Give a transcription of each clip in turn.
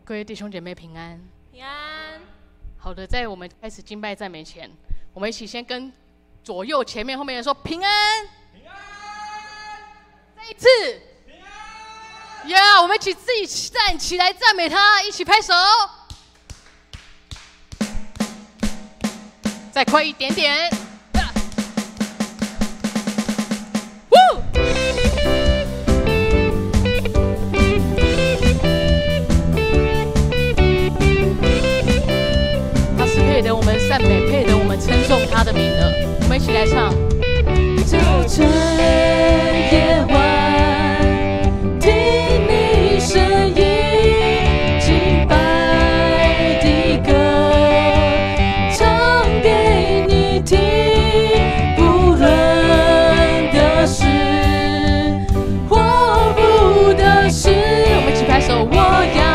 各位弟兄姐妹平安，平安。好的，在我们开始敬拜赞美前，我们一起先跟左右前面后面人说平安，平安。再一次，平安。呀，我们一起自己站起来赞美他，一起拍手。再快一点点。配得我们赞美，配得我们称颂他的名的，我们一起来唱。早晨夜晚，听你声音，敬拜的歌，唱给你听，不论的事或不的事，我们一起拍手。我要。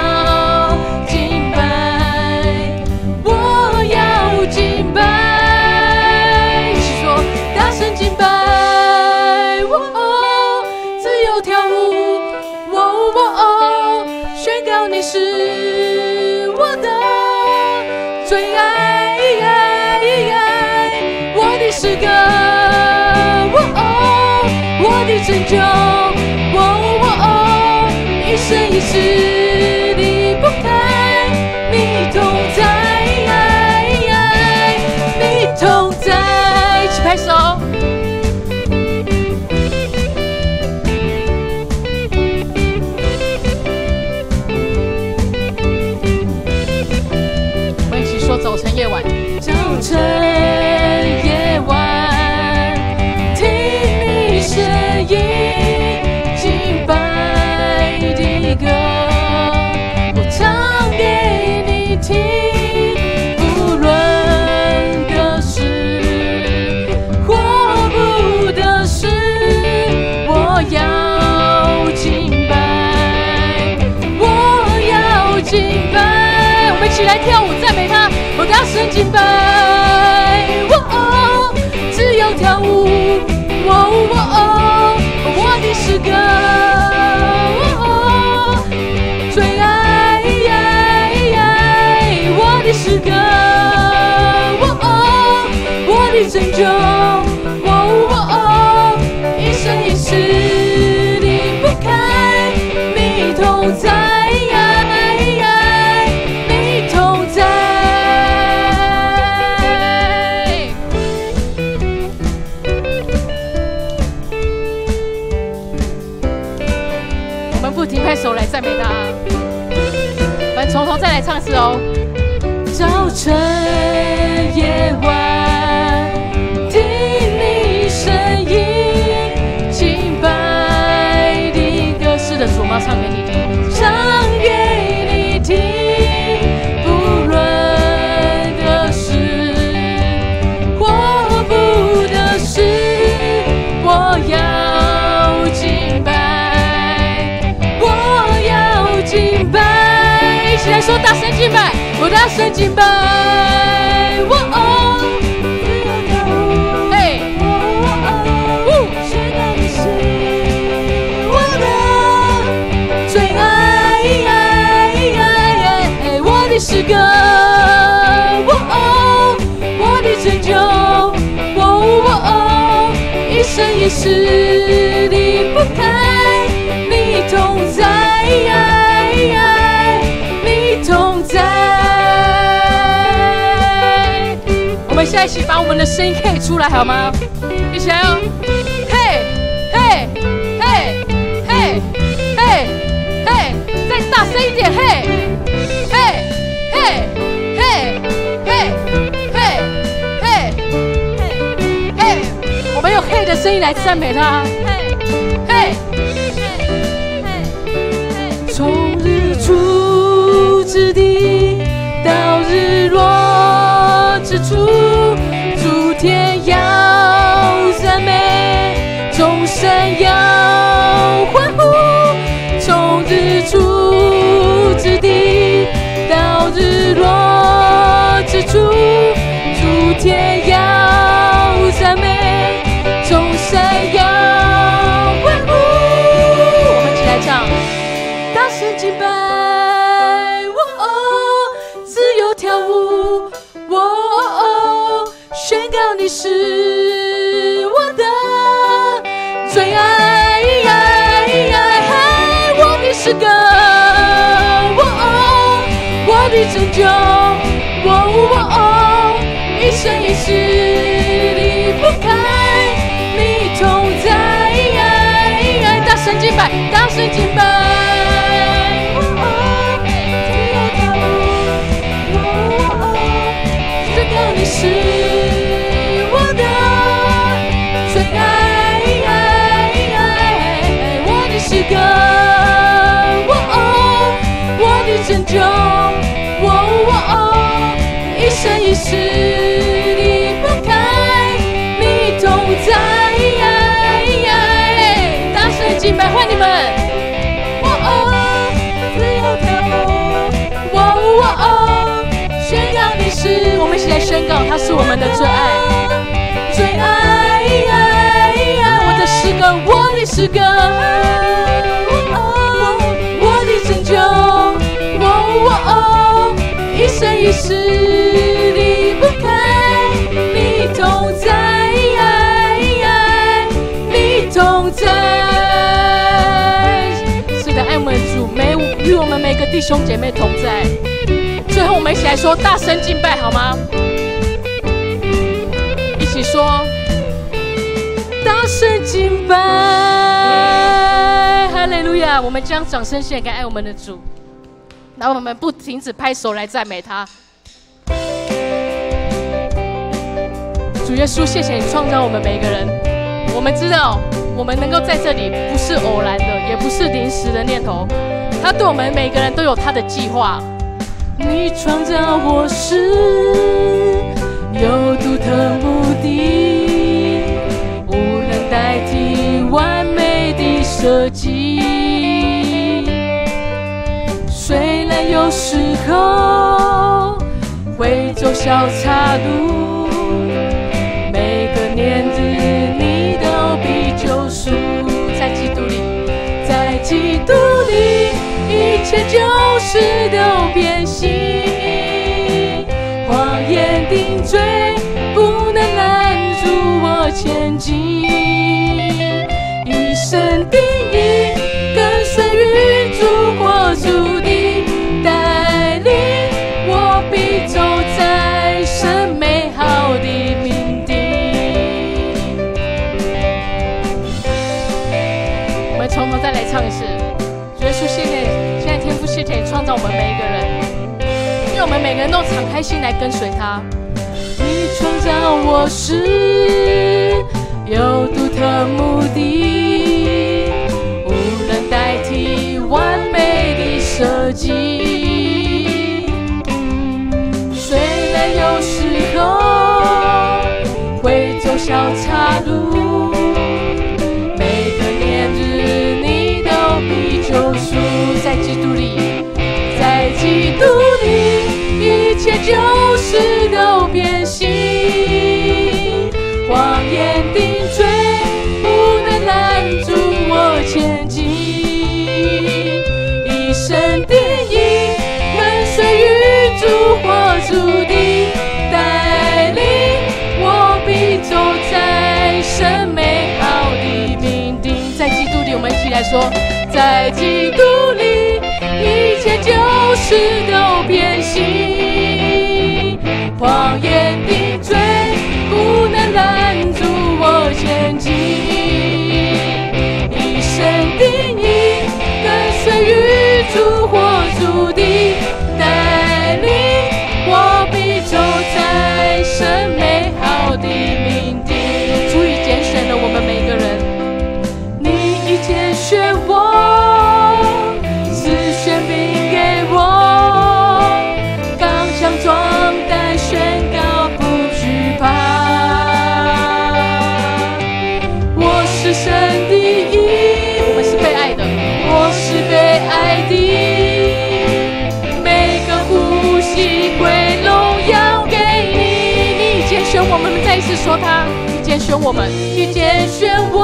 是我的最爱，我的诗歌，我的拯救，一生一世离不开你同在，你同在，一起拍手。早晨夜晚，早晨夜晚，听你声音，敬拜的歌，我唱给你听，不论的事或不的事，我要敬拜，我要敬拜，我们一起来跳舞赞美他。我大声敬拜，只有跳舞，我的诗歌，最爱，我的诗歌，我的拯救，一生一世离不开你同在。拍手来赞美他，我们从头再来唱一次哦。早晨夜晚，听你声音，敬拜的歌，是的，主，我要唱给你听，唱给你听，不论的事或不的事，我要敬拜。一起来说，大声敬拜，我大声敬拜，嘿，宣告你是我的最爱，我的诗歌，我的拯救，一生一世离不开你同在。我们现在一起把我们的声音可以出来好吗？一起来哦！嘿，嘿，嘿，嘿，嘿，嘿，再大声一点！嘿，嘿，嘿，嘿，嘿，嘿，嘿，嘿，我们用嘿的声音来赞美他。嘿，嘿，从日出之地到日落之处，诸天要赞美，众生要欢呼。从日出之地到日落之处，诸天要赞美，众生要欢呼。我们一起来唱，大声敬拜我。你是我的最爱，我的诗歌，我的拯救，一生一世离不开你同在，大声敬拜，大声敬拜。你是我的最爱，我的诗歌，我的拯救，一生一世离不开你同在，大声敬拜，换你们，自由跳舞，宣告你是，我们一起来宣告，他是我们的最爱，最爱，我的诗歌，我的诗歌，我的拯救，一生一世离不开你同在，你同在。是的，爱我们的主，与我们每个弟兄姐妹同在。最后，我们一起来说大声敬拜，好吗？一起说，大声敬拜，哈利路亚！我们将掌声献给爱我们的主，然后我们不停止拍手来赞美他。主耶稣，谢谢你创造我们每一个人。我们知道，我们能够在这里不是偶然的，也不是临时的念头，他对我们每个人都有他的计划。你创造我时有独特目的，无人代替完美的设计。虽然有时候会走小岔路，每个年日你都必救赎。在基督里，在基督里，一切旧事都变新，谎言定罪不能拦住我前进，一生定义跟随与主或主的带领，我必走在神美好的命定。我们从头再来唱一次。主耶稣，谢谢你，现在天父，谢谢你创造我们每一个人，因为我们每个人都敞开心来跟随他。你创造我时有独特目的，无人代替完美的设计。虽然有时候会走小岔路，每个年日你都必救赎。在基督里，在基督里，一切旧事都变新，谎言定罪不能拦住我前进，一生定义跟随与主或主的带领，我必走在神美好的命定。在基督里，我们一起来说，在基督里，一切旧事都变新，谎言定罪不能拦住我前进，一生定义跟随与主或主的带领，我必走在神美好的命定。主已拣选了我们每个人，你已拣选我，赐权柄给我，刚强壮胆宣告不惧怕。我是神的义，我们是被爱的，我是被爱的，每个呼吸归荣耀给你。你已拣选我们，再一次说他，你拣选我们，你拣选我，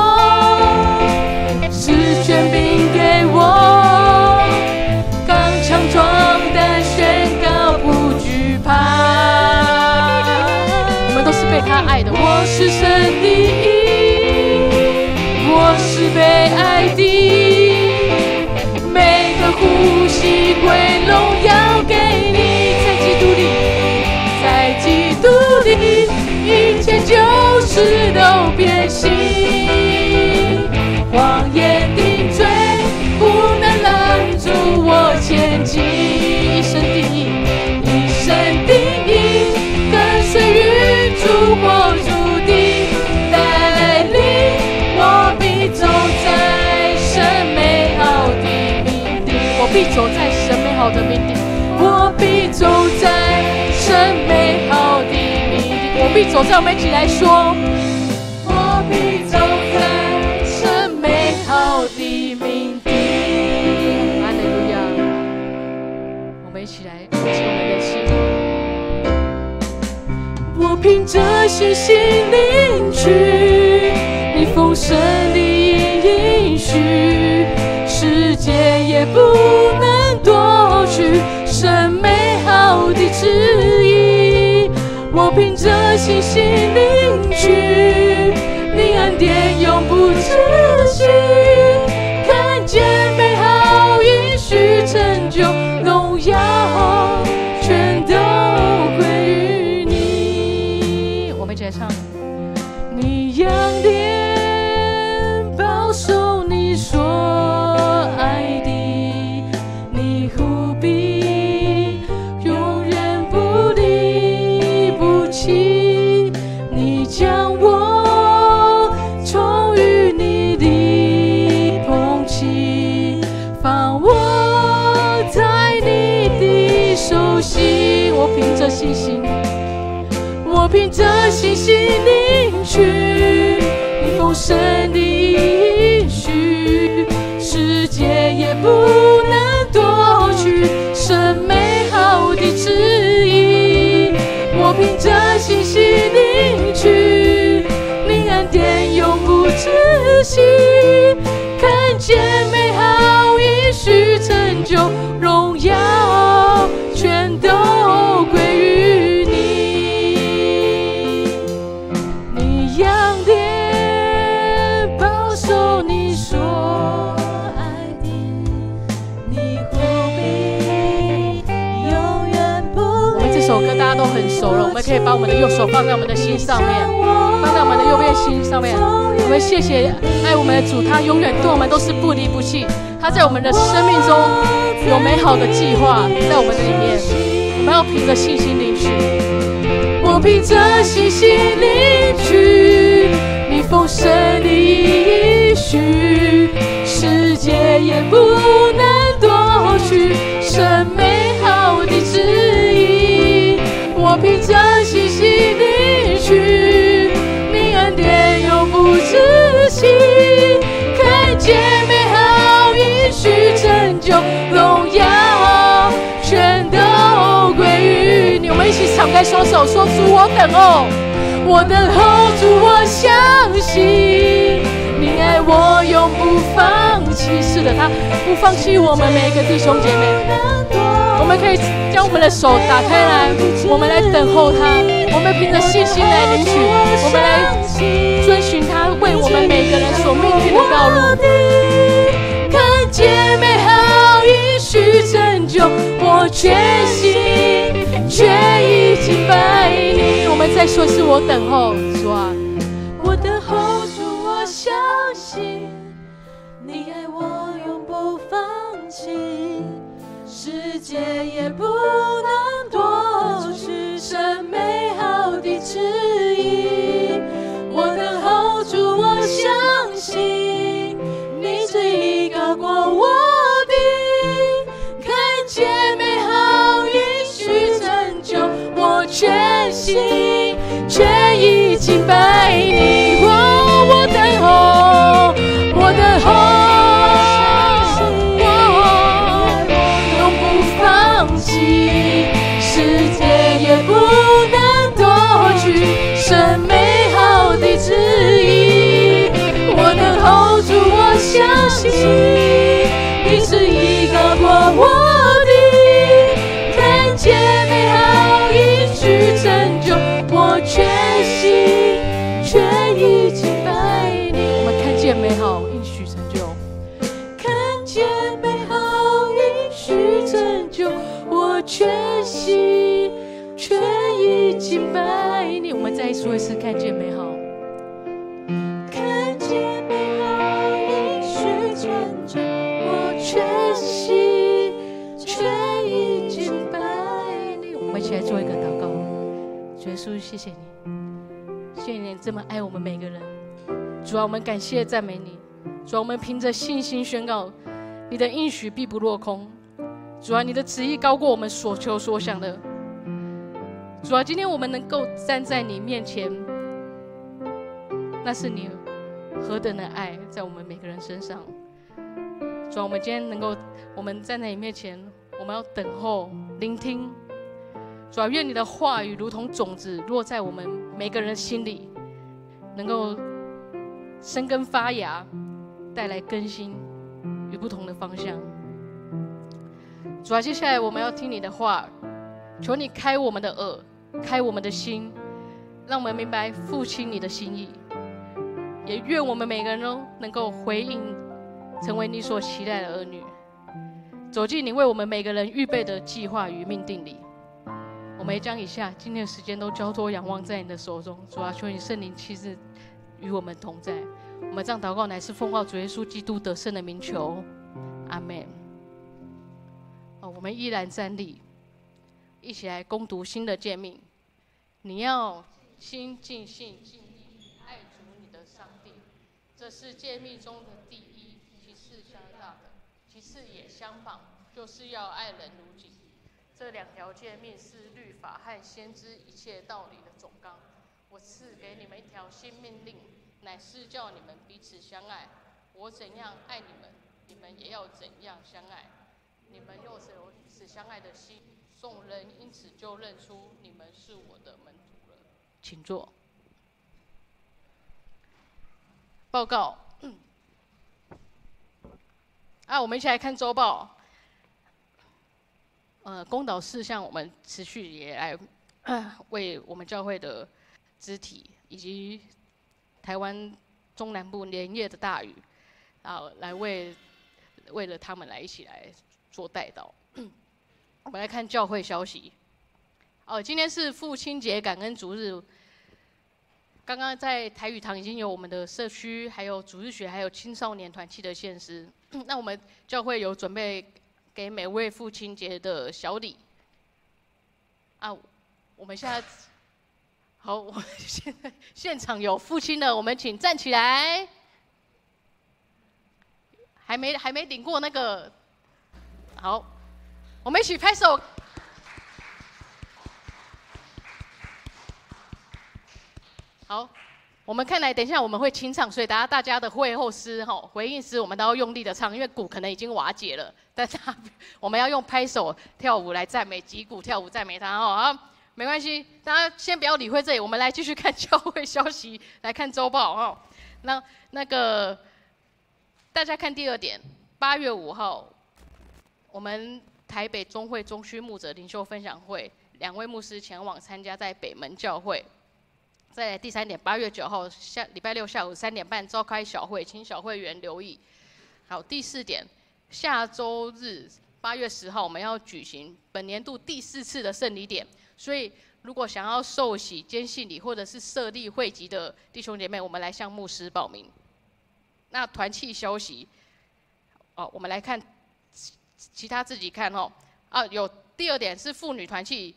赐权柄给我，刚强壮胆宣告不惧怕。我们都是被他爱的。我是神的义，我是被爱的，每个呼吸归荣耀给你。在基督里，一切旧事都变新，谎言定罪不能拦阻我前进。一生定义，一生定义，跟随与主或主的带领，我必走在神美好的命定。我必走在神美好的命定。我必走在神美好的命定。我必走在，我们一起来说。我必走在神美好的命定。哈利路亚！我们一起来举起我们的心。我凭着信心领取你丰盛的应许，世界也不能夺去神美好的旨意。我凭着信心领取你恩典永不止息，看见美好应许成就，荣耀全都归于你。我们一起来唱。你仰脸保守你所爱的，你护庇永远不离不弃，你将我宠于你的pomo器，放我在你的手心。我凭着信心，我凭着信心领取你丰盛的应许，世界也不能夺去神美好的旨意。我凭着信心领取你恩典永不止息，看见美好应许成就，荣耀全都归于你。你仰脸保守你所爱的，你护庇永远不离。我们这首歌大家都很熟了，我们可以把我们的右手放在我们的心上面，放在我们的右边心上面。我们谢谢爱我们的主，他永远对我们都是不离不弃，他在我们的生命中有美好的计划在我们的里面。我们要凭着信心领取。我凭着信心领取你丰盛的应许，世界也不能夺去神美好的旨意。我凭着信心领取你恩典永不止息，看见美好应许成就，荣耀全都归于你。我们一起敞开双手说，主我等候，我等候，主我相信你爱我永不放弃。是的，他不放弃我们每一个弟兄姐妹。我们可以将我们的手打开来，我们来等候他，我们凭着信心来领取，我们来遵循他为我们每个人所命定的道路。看见美好应许成就，我全心全意敬拜你。我们再说，是我等候主啊，我等候主，我相信你爱我永不放弃，世界也不能夺去神美好的旨意。我等候主，我相信你旨意高过我的，看见美好应许成就，我全心全意敬拜你。我等候，我等候，世界也不能夺去神美好的旨意。我等候主，我相信你旨意高过我的，看见美好应许成就，我全心说一次，看见美好。看见美好，应许成就，我全心全意敬拜你。我们一起来做一个祷告。主耶稣，谢谢你，谢谢你这么爱我们每个人。主啊，我们感谢赞美你。主啊，我们凭着信心宣告，你的应许必不落空。主啊，你的旨意高过我们所求所想的。主啊，今天我们能够站在你面前，那是你何等的爱在我们每个人身上。主啊，我们今天能够，我们站在你面前，我们要等候、聆听。主啊，愿你的话语如同种子落在我们每个人心里，能够生根发芽，带来更新与不同的方向。主啊，接下来我们要听你的话，求你开我们的耳，开我们的心，让我们明白父亲你的心意。也愿我们每个人都能够回应，成为你所期待的儿女，走进你为我们每个人预备的计划与命定里。我们也将以下今天的时间都交托仰望在你的手中。主啊，求你圣灵亲自与我们同在。我们这样祷告乃是奉靠主耶稣基督得胜的名求，阿们。我们依然站立，一起来攻读新的诫命。你要心尽性尽意爱主你的上帝，这是诫命中的第一，其次相当的，其次也相仿，就是要爱人如己。这两条诫命是律法和先知一切道理的总纲。我赐给你们一条新命令，乃是叫你们彼此相爱。我怎样爱你们，你们也要怎样相爱。你们若是有彼此相爱的心，众人因此就认出你们是我的门徒了。请坐。报告。我们一起来看周报。公导事项，我们持续也来为我们教会的肢体以及台湾中南部连夜的大雨，来为了他们来一起来做代祷。我们来看教会消息。今天是父亲节感恩主日。刚刚在台语堂已经有我们的社区，还有主日学，还有青少年团契的献诗。那我们教会有准备给每位父亲节的小礼。我们现在好，我们现在现场有父亲的，我们请站起来。还没领过那个，好，我们一起拍手。好，我们看来等一下我们会清唱，所以大家的会后诗回应诗，我们都要用力的唱，因为鼓可能已经瓦解了，但是我们要用拍手跳舞来赞美，击鼓跳舞赞美他好，没关系，大家先不要理会这里，我们来继续看教会消息，来看周报那个大家看第二点，8月5号，我们台北中会中区牧者领袖分享会，2位牧师前往参加在北门教会。再来第3点，8月9号礼拜六下午3点半召开小会，请小会员留意。好，第4点，下周日8月10号我们要举行本年度第4次的圣礼典，所以如果想要受洗、兼信礼或者是设立会籍的弟兄姐妹，我们来向牧师报名。那团契消息，我们来看其他自己看有第2点是妇女团契，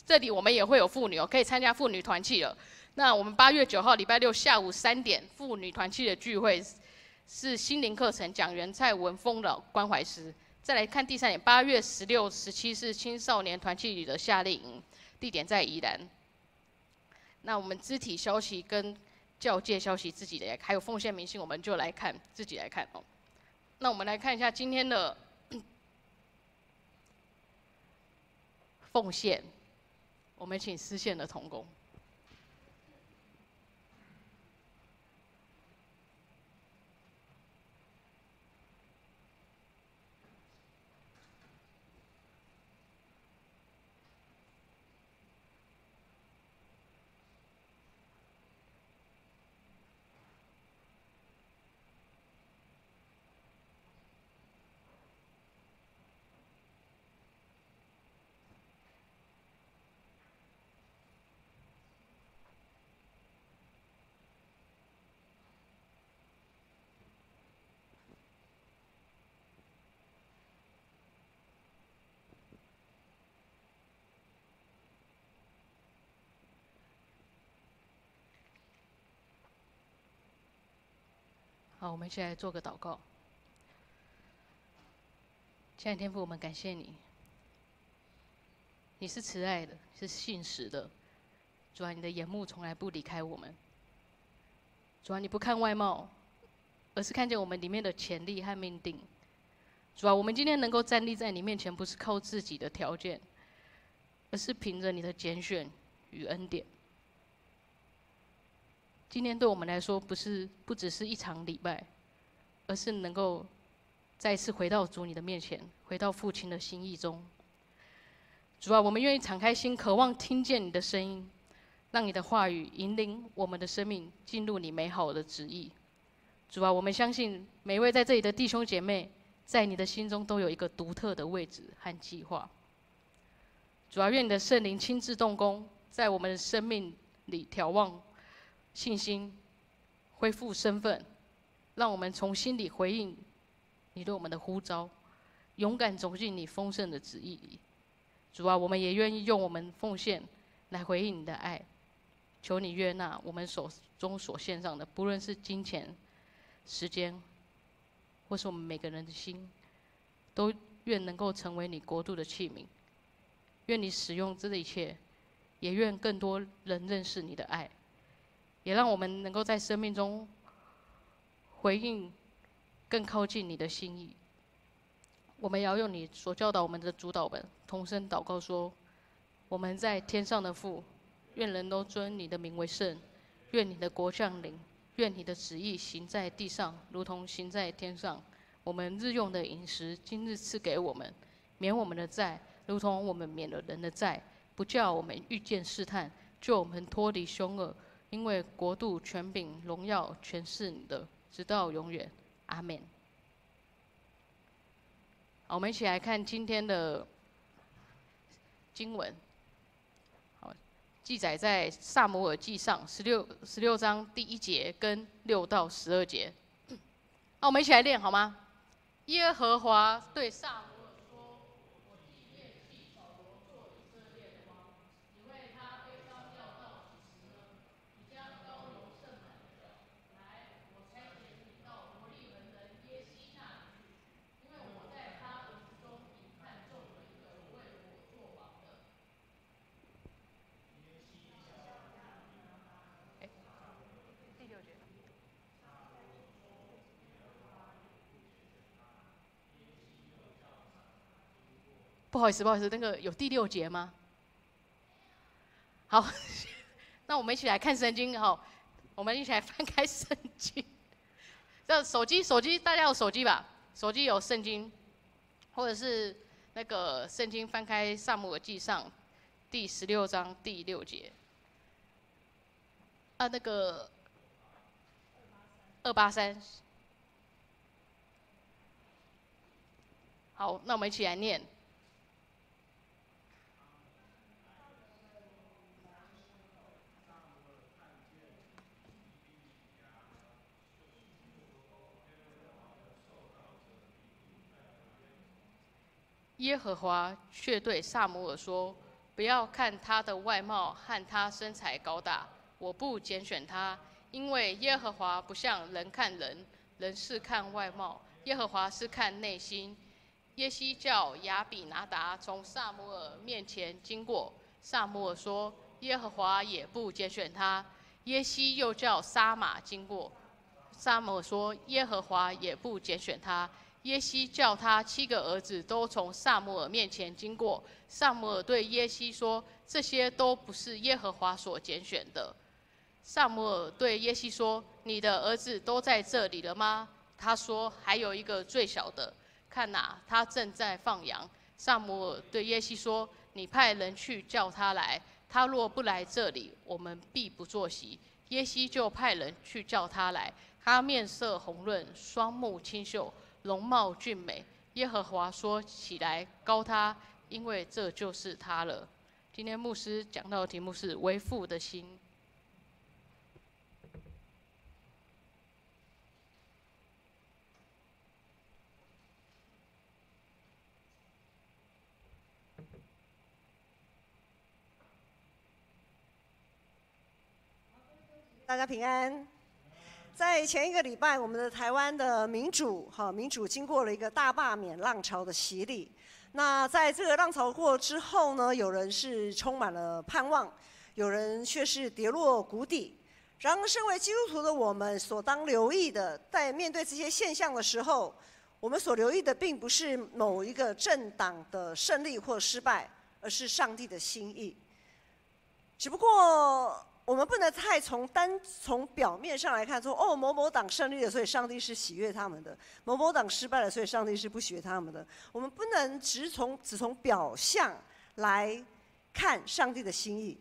这里我们也会有妇女可以参加妇女团契了。那我们8月9号礼拜六下午3点，妇女团契的聚会是心灵课程，讲员蔡文丰老关怀师。再来看第3点，8月16、17是青少年团契里的夏令营，地点在宜兰。那我们肢体消息跟教界消息自己的，还有奉献明信，我们就来看自己来看那我们来看一下今天的奉献，我们请司献的同工。好，我们一起来做个祷告。亲爱的天父，我们感谢你，你是慈爱的，是信实的。主啊，你的眼目从来不离开我们。主啊，你不看外貌，而是看见我们里面的潜力和命定。主啊，我们今天能够站立在你面前，不是靠自己的条件，而是凭着你的拣选与恩典。今天对我们来说，不只是一场礼拜，而是能够再一次回到主你的面前，回到父亲的心意中。主啊，我们愿意敞开心，渴望听见你的声音，让你的话语引领我们的生命进入你美好的旨意。主啊，我们相信每一位在这里的弟兄姐妹，在你的心中都有一个独特的位置和计划。主啊，愿你的圣灵亲自动工，在我们的生命里眺望信心，恢复身份，让我们从心里回应你对我们的呼召，勇敢走进你丰盛的旨意里。主啊，我们也愿意用我们奉献来回应你的爱，求你悦纳我们手中所献上的，不论是金钱、时间，或是我们每个人的心，都愿能够成为你国度的器皿。愿你使用这一切，也愿更多人认识你的爱，也让我们能够在生命中回应更靠近你的心意。我们要用你所教导我们的主导本，同声祷告说：我们在天上的父，愿人都尊你的名为圣，愿你的国降临，愿你的旨意行在地上，如同行在天上。我们日用的饮食，今日赐给我们，免我们的债，如同我们免了人的债，不叫我们遇见试探，救我们脱离凶恶。因为国度、权柄、荣耀，全是你的，直到永远。阿们。好，我们一起来看今天的经文。好，记载在撒母耳记上16章第1节跟6到12节。好，我们一起来练好吗？耶和华对撒母耳说：“我既厌弃扫罗做以色列的王，因为他被烧掉到几时呢？你将高油盛满的脚，来，我差遣你到伯利恒人耶西那里去，因为我在他儿子中已看中了一个为我做王的。”第6节。不好意思，那个有第6节吗？好，那我们一起来看圣经哈。我们一起来翻开圣经。这手机，大家有手机吧？手机有圣经，或者是那个圣经翻开撒母耳记上第16章第6节。那个283。好，那我们一起来念。耶和华却对撒母耳说：“不要看他的外貌和他身材高大，我不拣选他，因为耶和华不像人看人，人是看外貌，耶和华是看内心。”耶西叫亚比拿达从撒母耳面前经过，撒母耳说：“耶和华也不拣选他。”耶西又叫撒玛经过，撒母耳说：“耶和华也不拣选他。”耶西叫他7个儿子都从撒母耳面前经过。撒母耳对耶西说：“这些都不是耶和华所拣选的。”撒母耳对耶西说：“你的儿子都在这里了吗？”他说：“还有一个最小的，看哪，他正在放羊。”撒母耳对耶西说：“你派人去叫他来，他若不来这里，我们必不坐席。”耶西就派人去叫他来，他面色红润，双目清秀，容貌俊美。耶和华说：“起来，膏他，因为这就是他了。”今天牧师讲到的题目是为父的心。大家平安。在前一个礼拜，我们的台湾的民主经过了一个大罢免浪潮的洗礼。那在这个浪潮过之后呢，有人是充满了盼望，有人却是跌落谷底。然而，身为基督徒的我们所当留意的，在面对这些现象的时候，我们所留意的并不是某一个政党的胜利或失败，而是上帝的心意。只不过，我们不能太从表面上来看说，某某党胜利了，所以上帝是喜悦他们的；某某党失败了，所以上帝是不喜悦他们的。我们不能只从表象来看上帝的心意。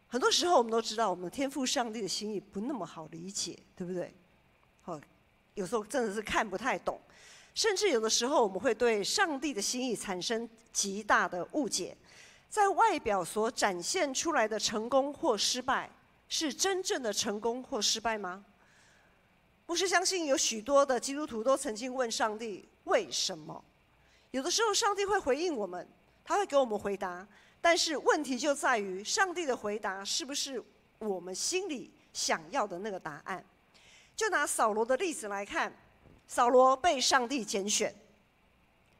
很多时候，我们都知道，我们天父上帝的心意不那么好理解，对不对？有时候真的是看不太懂，甚至有的时候，我们会对上帝的心意产生极大的误解。在外表所展现出来的成功或失败，是真正的成功或失败吗？牧师相信有许多的基督徒都曾经问上帝为什么。有的时候上帝会回应我们，他会给我们回答，但是问题就在于上帝的回答是不是我们心里想要的那个答案。就拿扫罗的例子来看，扫罗被上帝拣选，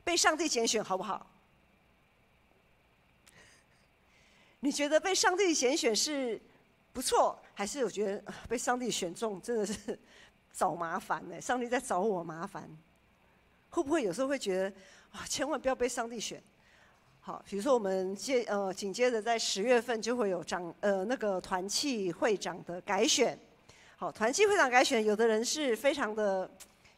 被上帝拣选好不好？你觉得被上帝拣选是不错，还是我觉得被上帝选中真的是找麻烦呢？上帝在找我麻烦，会不会有时候会觉得千万不要被上帝选？好，比如说我们紧接着在10月份就会有那个团契会长的改选。好，团契会长改选，有的人是非常的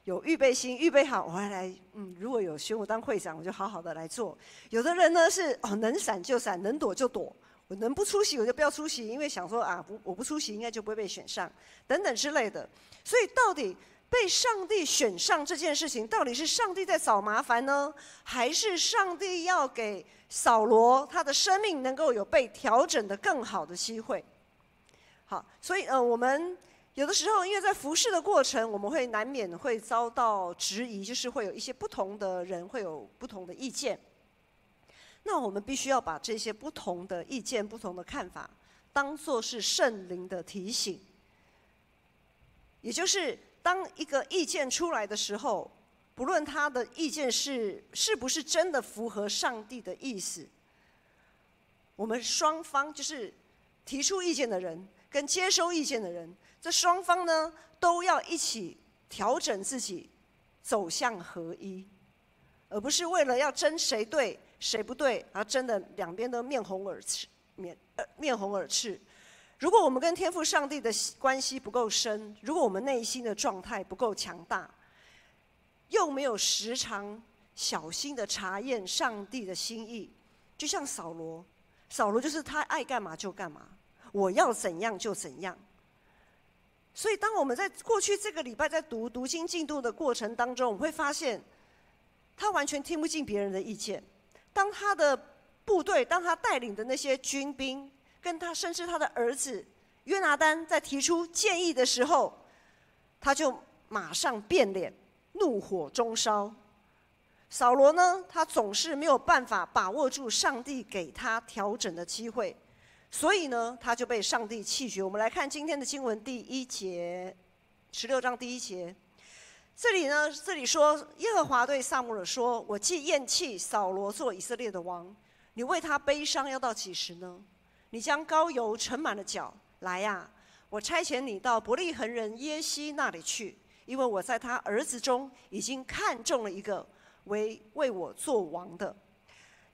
有预备心，预备好我要来，如果有选我当会长，我就好好的来做。有的人呢是能闪就闪，能躲就躲。我能不出席我就不要出席，因为想说我不出席应该就不会被选上，等等之类的。所以到底被上帝选上这件事情，到底是上帝在找麻烦呢，还是上帝要给扫罗他的生命能够有被调整的更好的机会？好，所以我们有的时候因为在服侍的过程，我们会难免会遭到质疑，就是会有一些不同的人会有不同的意见。那我们必须要把这些不同的意见、不同的看法，当作是圣灵的提醒。也就是当一个意见出来的时候，不论他的意见是不是真的符合上帝的意思，我们双方就是提出意见的人跟接收意见的人，这双方呢都要一起调整自己，走向合一，而不是为了要争谁对谁不对，而争得两边都面红耳赤。如果我们跟天父上帝的关系不够深，如果我们内心的状态不够强大，又没有时常小心的查验上帝的心意，就像扫罗就是他爱干嘛就干嘛，我要怎样就怎样。所以当我们在过去这个礼拜在读经进度的过程当中，我们会发现他完全听不进别人的意见。当他的部队，当他带领的那些军兵，跟他甚至他的儿子约拿单在提出建议的时候，他就马上变脸，怒火中烧。扫罗呢，他总是没有办法把握住上帝给他调整的机会，所以呢，他就被上帝弃绝。我们来看今天的经文第1节，16章第1节。这里说，耶和华对撒母耳说：“我既厌弃扫罗做以色列的王，你为他悲伤要到几时呢？你将膏油盛满了脚，来呀，我差遣你到伯利恒人耶西那里去，因为我在他儿子中已经看中了一个为我做王的。”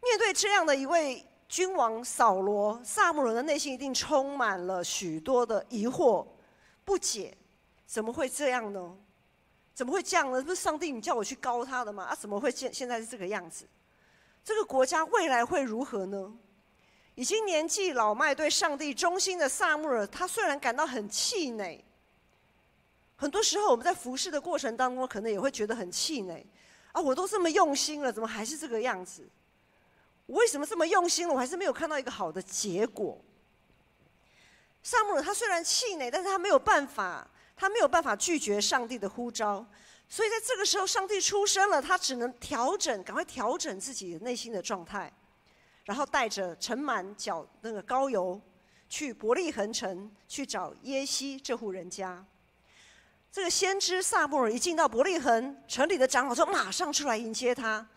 面对这样的一位君王扫罗，撒母耳的内心一定充满了许多的疑惑、不解，怎么会这样呢？怎么会这样呢？不是上帝你叫我去膏他的吗？怎么会现在是这个样子？这个国家未来会如何呢？已经年纪老迈、对上帝忠心的撒母耳，他虽然感到很气馁，很多时候我们在服侍的过程当中，可能也会觉得很气馁我都这么用心了，怎么还是这个样子？我为什么这么用心了，我还是没有看到一个好的结果？撒母耳他虽然气馁，但是他没有办法拒绝上帝的呼召，所以在这个时候，上帝出声了，他只能赶快调整自己内心的状态，然后带着盛满脚那个膏油，去伯利恒城去找耶西这户人家。这个先知撒母耳一进到伯利恒，城里的长老就马上出来迎接他，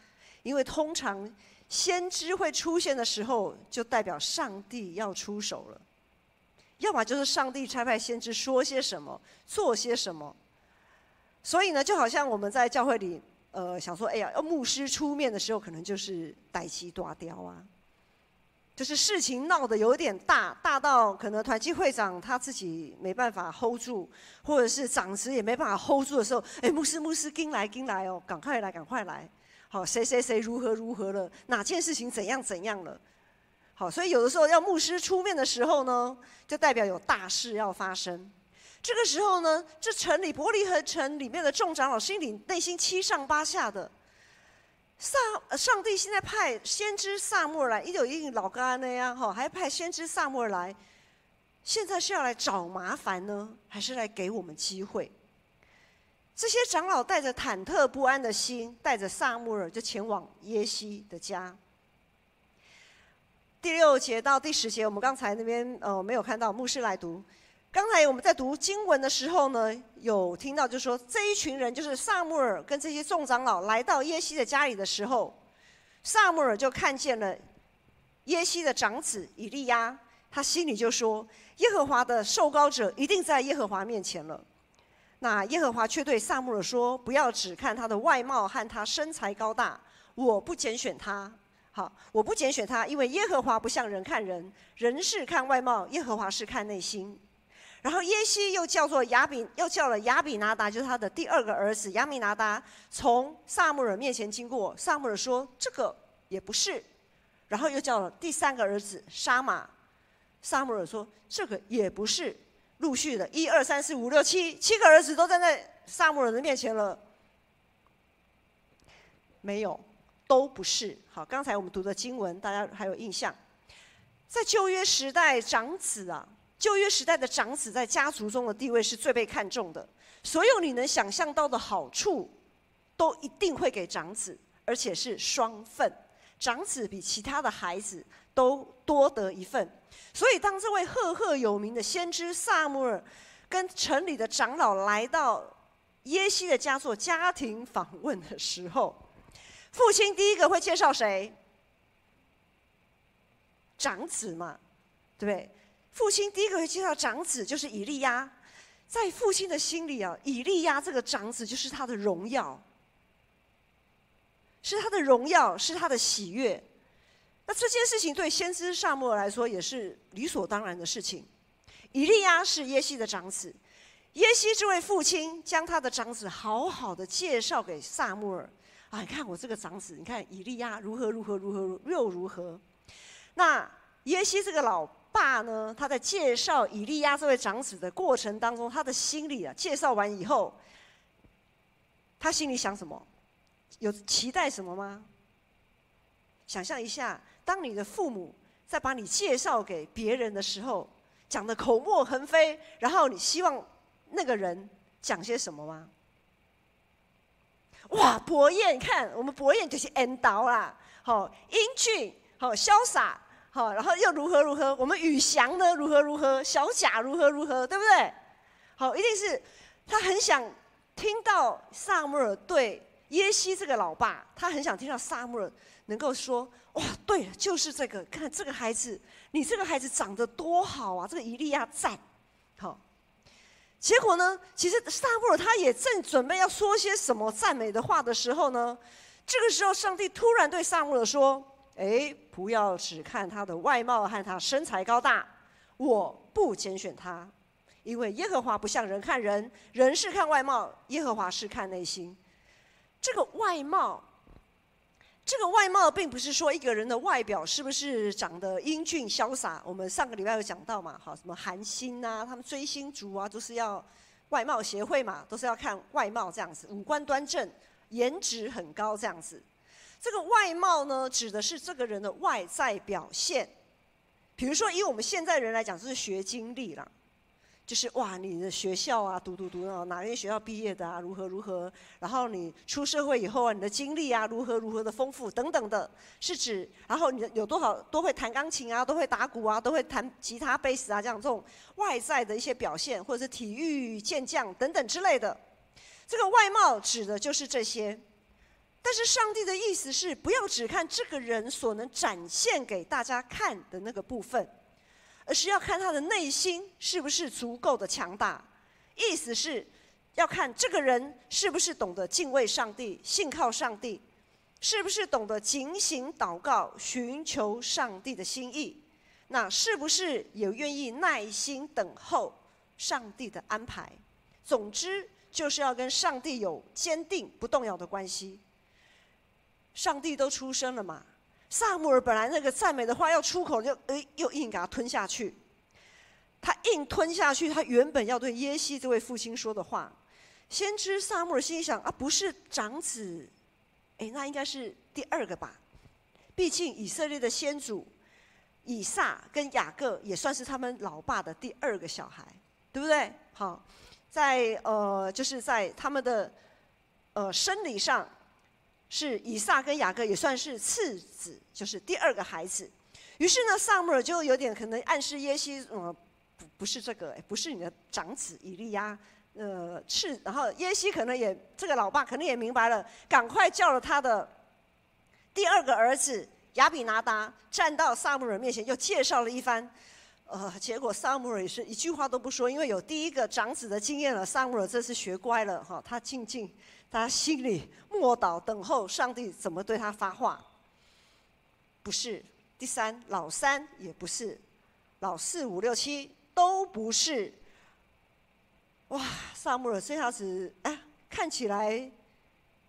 因为通常先知会出现的时候，就代表上帝要出手了，要么就是上帝差派先知说些什么，做些什么。所以呢，就好像我们在教会里，想说，哎呀，要牧师出面的时候，可能就是代志大条啊，就是事情闹得有点大，大到可能团契会长他自己没办法 hold 住，或者是长子也没办法 hold 住的时候，哎，牧师，跟来哦，赶快来，好，谁如何了，哪件事情怎样了，好，所以有的时候要牧师出面的时候呢，就代表有大事要发生。这个时候呢，这城里伯利恒城里面的众长老心里内心七上八下的。上帝现在派先知撒母耳来，一定老干那样哈，还派先知撒母耳来，现在是要来找麻烦呢，还是来给我们机会？这些长老带着忐忑不安的心，带着撒母耳就前往耶西的家。第6节到第10节，我们刚才那边没有看到，牧师来读。刚才我们在读经文的时候呢，有听到就是说，这一群人就是撒母耳跟这些众长老来到耶西的家里的时候，撒母耳就看见了耶西的长子以利亚，他心里就说：耶和华的受膏者一定在耶和华面前了。那耶和华却对撒母耳说：不要只看他的外貌和他身材高大，我不拣选他。好，我不拣选他，因为耶和华不像人看人，人是看外貌，耶和华是看内心。然后耶西又叫了亚比拿达，就是他的第2个儿子亚米拿达，从撒母耳面前经过。撒母耳说：这个也不是。然后又叫了第3个儿子沙玛，撒母耳说：这个也不是。陆续的1、2、3、4、5、6、7个儿子都站在撒母耳的面前了，没有，都不是。好，刚才我们读的经文，大家还有印象？在旧约时代，长子啊。旧约时代的长子在家族中的地位是最被看重的，所有你能想象到的好处，都一定会给长子，而且是双份。长子比其他的孩子都多得一份。所以，当这位赫赫有名的先知撒母耳跟城里的长老来到耶西的家做家庭访问的时候，父亲第一个会介绍谁？长子嘛，对不对？父亲第一个会介绍长子，就是以利亚。在父亲的心里啊，以利亚这个长子就是他的荣耀，是他的荣耀，是他的喜悦。那这件事情对先知撒母耳来说也是理所当然的事情。以利亚是耶西的长子，耶西这位父亲将他的长子好好的介绍给撒母耳啊，你看我这个长子，你看以利亚如何又如何。那耶西这个老爸呢，他在介绍以利亚这位长子的过程当中，他的心里啊，介绍完以后，他心里想什么？有期待什么吗？想象一下，当你的父母在把你介绍给别人的时候，讲的口沫横飞，然后你希望那个人讲些什么吗？哇，伯彦，看我们伯彦就是恩导啦，好英俊，好潇洒。好，然后又如何？我们宇翔呢？如何？小贾如何？对不对？好，一定是他很想听到撒母耳对耶西这个老爸，他很想听到撒母耳能够说：哇，对了，就是这个，看这个孩子，你这个孩子长得多好啊！这个以利亚赞。好，结果呢，其实撒母耳他也正准备要说些什么赞美的话的时候呢，这个时候上帝突然对撒母耳说：不要只看他的外貌和他身材高大，我不拣选他，因为耶和华不像人看人，人是看外貌，耶和华是看内心。这个外貌并不是说一个人的外表是不是长得英俊潇洒，我们上个礼拜有讲到嘛，好，什么韩星啊，他们追星族啊，都是要外貌协会嘛，都是要看外貌这样子，五官端正，颜值很高这样子。这个外貌呢，指的是这个人的外在表现。比如说，以我们现在人来讲，就是学经历啦。就是哇，你的学校啊，读啊，哪间学校毕业的啊，如何，然后你出社会以后啊，你的经历啊，如何的丰富等等的，是指，然后你有多少都会弹钢琴啊，都会打鼓啊，都会弹吉他、贝斯啊，这种外在的一些表现，或者是体育健将等等之类的。这个外貌指的就是这些。但是上帝的意思是，不要只看这个人所能展现给大家看的那个部分，而是要看他的内心是不是足够的强大。意思是要看这个人是不是懂得敬畏上帝、信靠上帝，是不是懂得警醒祷告、寻求上帝的心意，那是不是也愿意耐心等候上帝的安排。总之就是要跟上帝有坚定不动摇的关系。上帝都出生了嘛，撒母耳本来那个赞美的话要出口，又硬给他吞下去。他硬吞下去，他原本要对耶西这位父亲说的话。先知撒母耳心里想啊，不是长子，那应该是第二个吧？毕竟以色列的先祖以撒跟雅各也算是他们老爸的第二个小孩，对不对？好，就是在他们的生理上。是以撒跟雅各也算是次子，就是第二个孩子。于是呢，撒母耳就有点可能暗示耶西，不是这个，不是你的长子以利亚，然后耶西可能也这个老爸可能也明白了，赶快叫了他的第二个儿子亚比拿达站到撒母耳面前，又介绍了一番。结果撒母耳也是一句话都不说，因为有第一个长子的经验了。撒母耳这次学乖了哈，他静静，他心里默祷，等候上帝怎么对他发话。不是，第三老三也不是，老四五六七都不是。哇，撒母耳这下子看起来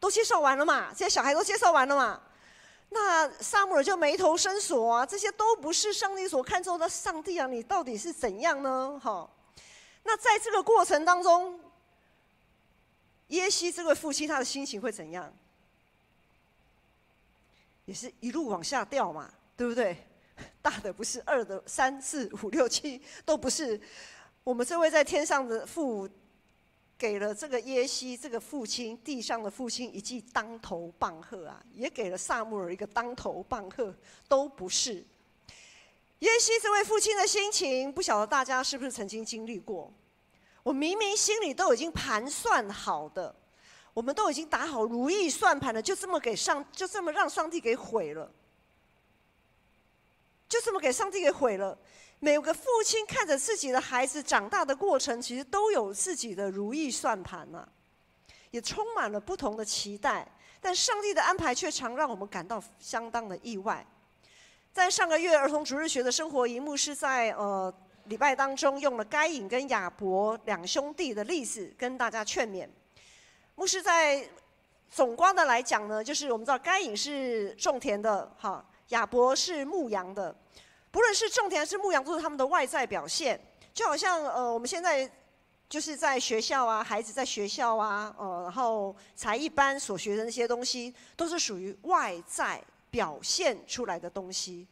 都介绍完了嘛，这些小孩都介绍完了嘛。那撒母耳就眉头深锁啊，这些都不是上帝所看重的。上帝啊，你到底是怎样呢？那在这个过程当中，耶西这位父亲他的心情会怎样？也是一路往下掉嘛，对不对？大的不是，二的三四五六七都不是。我们这位在天上的父给了这个耶西这个父亲，地上的父亲一记当头棒喝啊，也给了撒母耳一个当头棒喝，都不是。耶西这位父亲的心情，不晓得大家是不是曾经经历过？我明明心里都已经盘算好的，我们都已经打好如意算盘了，就这么让上帝给毁了，就这么给上帝给毁了。每个父亲看着自己的孩子长大的过程，其实都有自己的如意算盘啊，也充满了不同的期待。但上帝的安排却常让我们感到相当的意外。在上个月儿童主日学的生活营，牧师在礼拜当中用了该隐跟亚伯两兄弟的例子跟大家劝勉。牧师在总观的来讲呢，就是我们知道该隐是种田的，亚伯是牧羊的。不论是种田还是牧羊，都是他们的外在表现。就好像我们现在就是在学校啊，孩子在学校啊，然后才艺班所学的那些东西，都是属于外在表现出来的东西。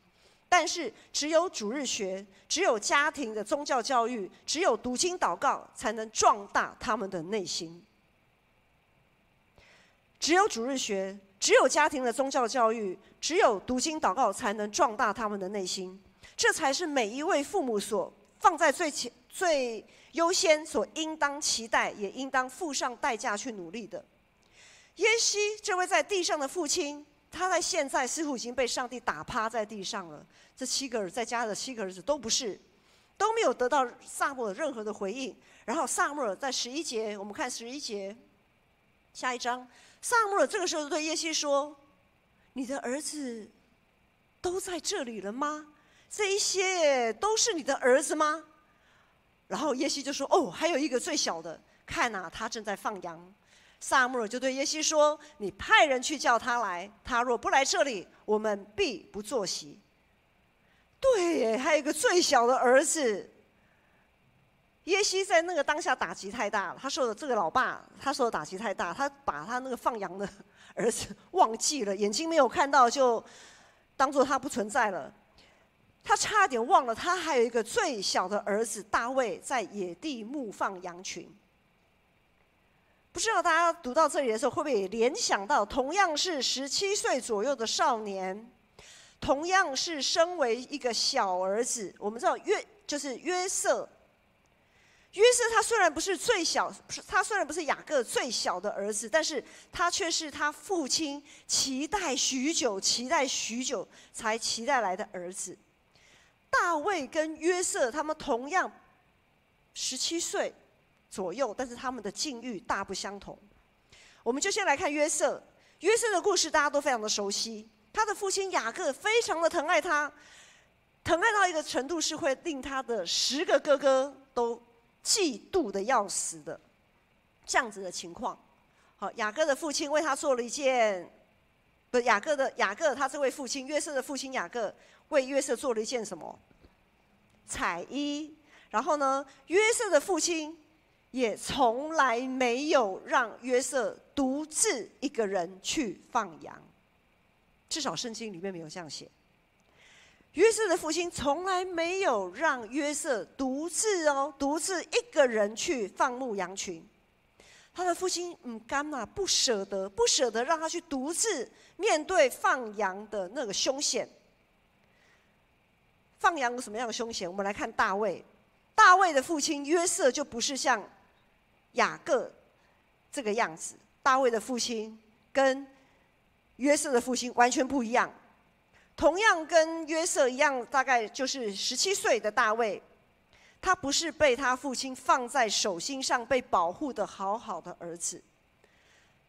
但是只有主日学，只有家庭的宗教教育，只有读经祷告，才能壮大他们的内心。只有主日学，只有家庭的宗教教育，只有读经祷告，才能壮大他们的内心。这才是每一位父母所放在最优先、所应当期待，也应当付上代价去努力的。耶西这位在地上的父亲，他在现在似乎已经被上帝打趴在地上了。这在家的7个儿子都不是，都没有得到撒母耳任何的回应。然后撒母耳在11节，我们看11节，下一章，撒母耳这个时候对耶西说：“你的儿子都在这里了吗？这一些都是你的儿子吗？”然后耶西就说：“哦，还有一个最小的，看啊，他正在放羊。”撒母耳就对耶西说：“你派人去叫他来，他若不来这里，我们必不坐席。”对耶，还有一个最小的儿子。耶西在那个当下打击太大了，他说的这个老爸，他说的打击太大，他把他那个放羊的儿子忘记了，眼睛没有看到，就当作他不存在了。他差点忘了，他还有一个最小的儿子大卫在野地牧放羊群。不知道大家读到这里的时候，会不会也联想到，同样是17岁左右的少年，同样是身为一个小儿子，我们知道就是约瑟。约瑟他虽然不是最小，他虽然不是雅各最小的儿子，但是他却是他父亲期待许久才期待来的儿子。大卫跟约瑟他们同样17岁左右，但是他们的境遇大不相同。我们就先来看约瑟。约瑟的故事大家都非常的熟悉，他的父亲雅各非常的疼爱他，疼爱到一个程度是会令他的10个哥哥都嫉妒的要死的这样子的情况。好，雅各的父亲为他做了一件，不，雅各他这位父亲，约瑟的父亲雅各为约瑟做了一件什么？彩衣。然后呢，约瑟的父亲也从来没有让约瑟独自一个人去放羊，至少圣经里面没有这样写。约瑟的父亲从来没有让约瑟独自一个人去放牧羊群。他的父亲不舍得让他去独自面对放羊的那个凶险。放羊有什么样的凶险？我们来看大卫。大卫的父亲约瑟就不是像雅各这个样子，大卫的父亲跟约瑟的父亲完全不一样。同样跟约瑟一样，大概就是17岁的大卫，他不是被他父亲放在手心上被保护的好好的儿子。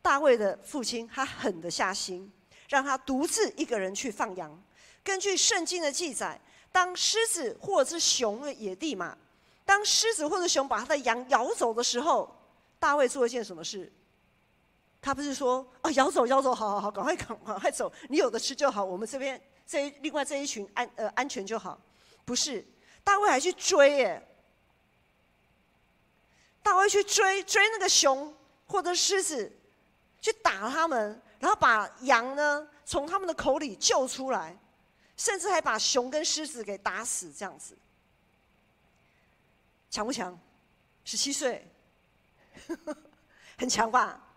大卫的父亲他狠得下心，让他独自一个人去放羊。根据圣经的记载，当狮子或者是熊的野地嘛，当狮子或者熊把他的羊咬走的时候，大卫做一件什么事？他不是说咬走，好，赶快走，你有的吃就好，我们这边另外这一群安全就好。不是，大卫还去追耶，大卫去追那个熊或者狮子，去打他们，然后把羊呢从他们的口里救出来，甚至还把熊跟狮子给打死，这样子。强不强？17岁，很强吧？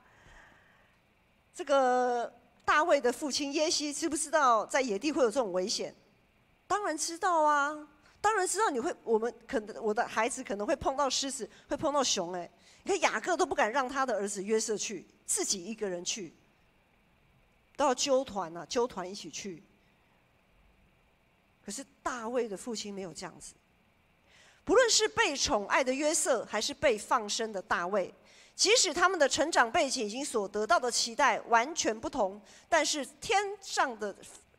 这个大卫的父亲耶西知不知道在野地会有这种危险？当然知道啊，当然知道我的孩子可能会碰到狮子，会碰到熊。你看雅各都不敢让他的儿子约瑟去，自己一个人去，都要揪团一起去。可是大卫的父亲没有这样子。不论是被宠爱的约瑟，还是被放生的大卫，即使他们的成长背景以及所得到的期待完全不同，但是天上的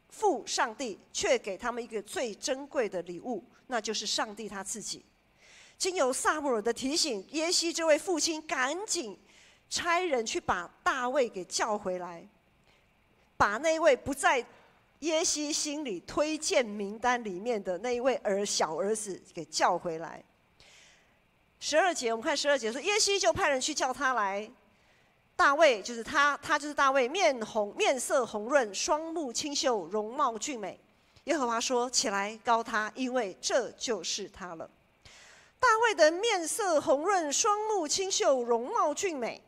父上帝却给他们一个最珍贵的礼物，那就是上帝他自己。经由撒母耳的提醒，耶西这位父亲赶紧差人去把大卫给叫回来，把那位不在耶西心里推荐名单里面的那一位小儿子给叫回来。12节，我们看12节说，耶西就派人去叫他来。大卫就是他就是大卫，面色红润，双目清秀，容貌俊美。耶和华说：“起来，膏他，因为这就是他了。”大卫的面色红润，双目清秀，容貌俊美。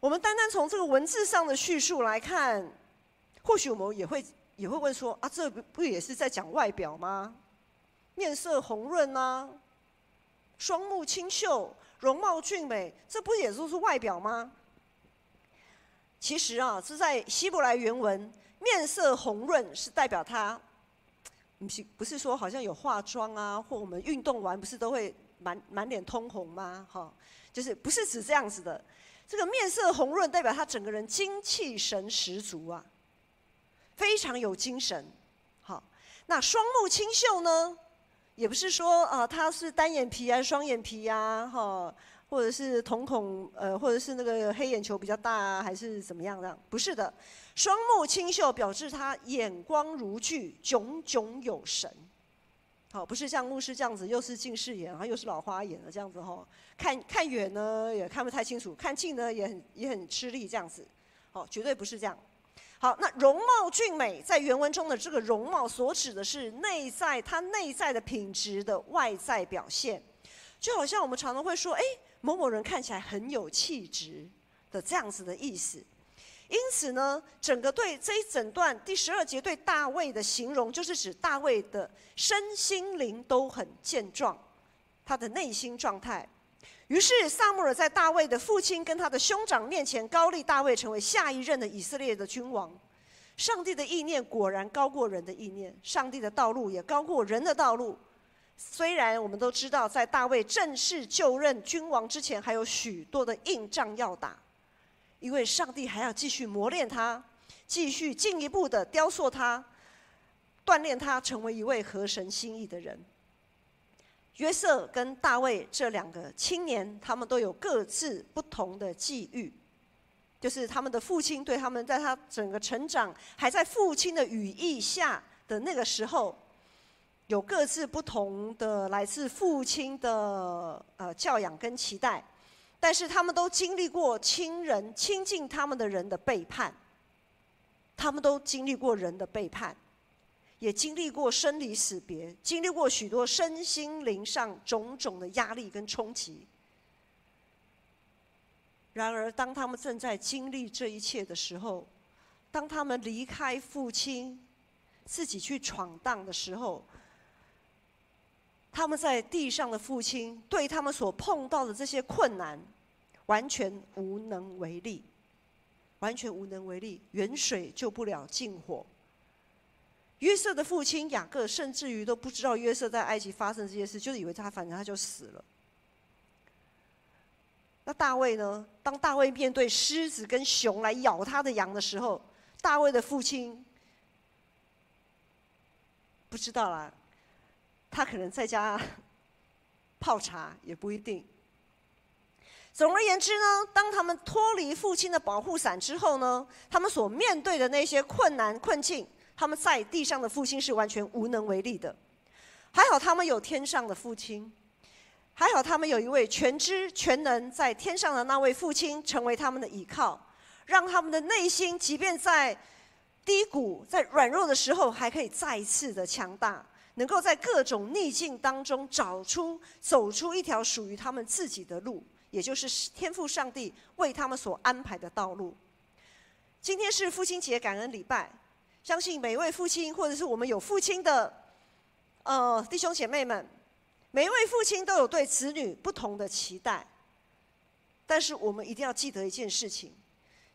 我们单单从这个文字上的叙述来看，或许我们也会问说这不也是在讲外表吗？面色红润啊，双目清秀，容貌俊美，这不也都是外表吗？其实这在希伯来原文，面色红润是代表他不是说好像有化妆啊，或我们运动完不是都会满脸通红吗？就是不是指这样子的。这个面色红润代表他整个人精气神十足啊，非常有精神。好，那双目清秀呢，也不是说他是单眼皮还是双眼皮啊，或者是瞳孔或者是那个黑眼球比较大啊，还是怎么样的？不是的，双目清秀表示他眼光如炬，炯炯有神。好，不是像牧师这样子，又是近视眼，然后又是老花眼的这样子看远呢也看不太清楚，看近呢也很吃力这样子。绝对不是这样。好，那容貌俊美，在原文中的这个容貌所指的是内在，他内在的品质的外在表现，就好像我们常常会说，某某人看起来很有气质的这样子的意思。因此呢，整个对这一整段第12节对大卫的形容，就是指大卫的身心灵都很健壮，他的内心状态。于是撒母耳在大卫的父亲跟他的兄长面前高立大卫成为下一任的以色列的君王。上帝的意念果然高过人的意念，上帝的道路也高过人的道路。虽然我们都知道，在大卫正式就任君王之前，还有许多的硬仗要打，因为上帝还要继续磨练他，继续进一步的雕塑他，锻炼他成为一位合神心意的人。约瑟跟大卫这2个青年，他们都有各自不同的际遇，就是他们的父亲对他们在他整个成长还在父亲的羽翼下的那个时候，有各自不同的来自父亲的教养跟期待，但是他们都经历过亲近他们的人的背叛，他们都经历过人的背叛，也经历过生离死别，经历过许多身心灵上种种的压力跟冲击。然而当他们正在经历这一切的时候，当他们离开父亲自己去闯荡的时候，他们在地上的父亲对他们所碰到的这些困难完全无能为力，完全无能为力，远水救不了近火。约瑟的父亲雅各甚至于都不知道约瑟在埃及发生这些事，就以为反正他就死了。那大卫呢？当大卫面对狮子跟熊来咬他的羊的时候，大卫的父亲不知道啦，他可能在家泡茶也不一定。总而言之呢，当他们脱离父亲的保护伞之后呢，他们所面对的那些困难困境，他们在地上的父亲是完全无能为力的。还好他们有天上的父亲，还好他们有一位全知全能在天上的那位父亲成为他们的依靠，让他们的内心即便在低谷在软弱的时候还可以再一次的强大，能够在各种逆境当中走出一条属于他们自己的路，也就是天父上帝为他们所安排的道路。今天是父亲节感恩礼拜，相信每一位父亲或者是我们有父亲的弟兄姐妹们，每一位父亲都有对子女不同的期待，但是我们一定要记得一件事情，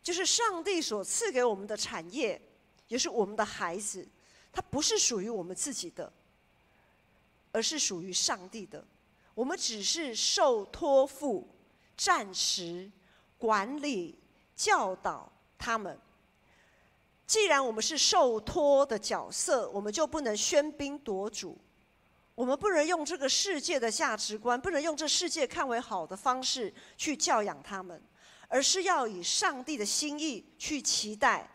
就是上帝所赐给我们的产业，也是我们的孩子，它不是属于我们自己的，而是属于上帝的。我们只是受托付暂时管理教导他们。既然我们是受托的角色，我们就不能喧宾夺主，我们不能用这个世界的价值观，不能用这世界看为好的方式去教养他们，而是要以上帝的心意去期待，